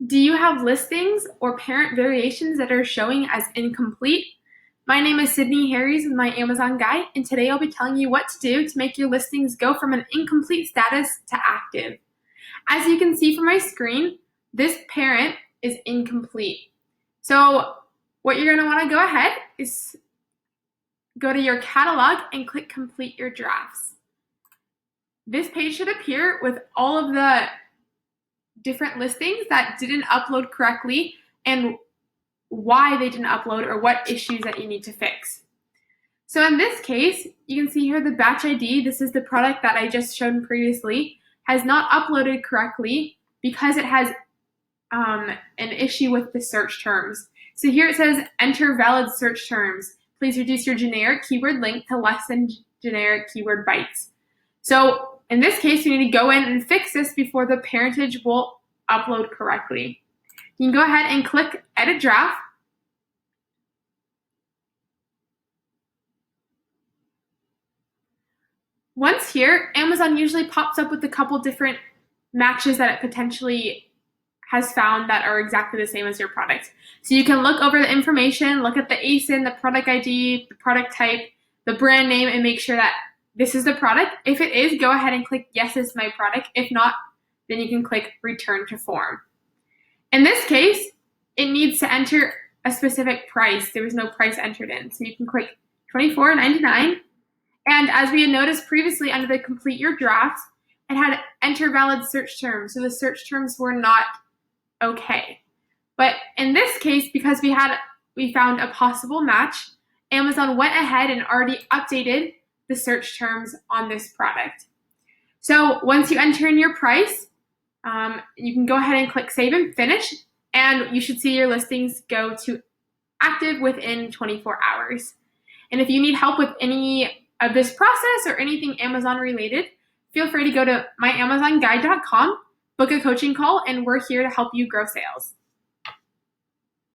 Do you have listings or parent variations that are showing as incomplete? My name is Sydney Harries with my Amazon Guide, and today I'll be telling you what to do to make your listings go from an incomplete status to active. As you can see from my screen, this parent is incomplete. So what you're going to want to go ahead is go to your catalog and click complete your drafts. This page should appear with all of the different listings that didn't upload correctly and why they didn't upload or what issues that you need to fix. So in this case, you can see here the batch ID, this is the product that I just showed previously, has not uploaded correctly because it has an issue with the search terms. So here it says enter valid search terms. Please reduce your generic keyword length to less than generic keyword bytes. So in this case, you need to go in and fix this before the parentage will upload correctly. You can go ahead and click Edit Draft. Once here, Amazon usually pops up with a couple different matches that it potentially has found that are exactly the same as your product. So you can look over the information, look at the ASIN, the product ID, the product type, the brand name, and make sure that this is the product. If it is, go ahead and click Yes, this is my product. If not, then you can click Return to Form. In this case, it needs to enter a specific price. There was no price entered in. So you can click $24.99. And as we had noticed previously under the Complete Your Draft, it had enter valid search terms. So the search terms were not okay. But in this case, because we found a possible match, Amazon went ahead and already updated the search terms on this product. So once you enter in your price, you can go ahead and click Save and Finish, and you should see your listings go to active within 24 hours. And if you need help with any of this process or anything Amazon related, feel free to go to myamazonguide.com, book a coaching call, and we're here to help you grow sales.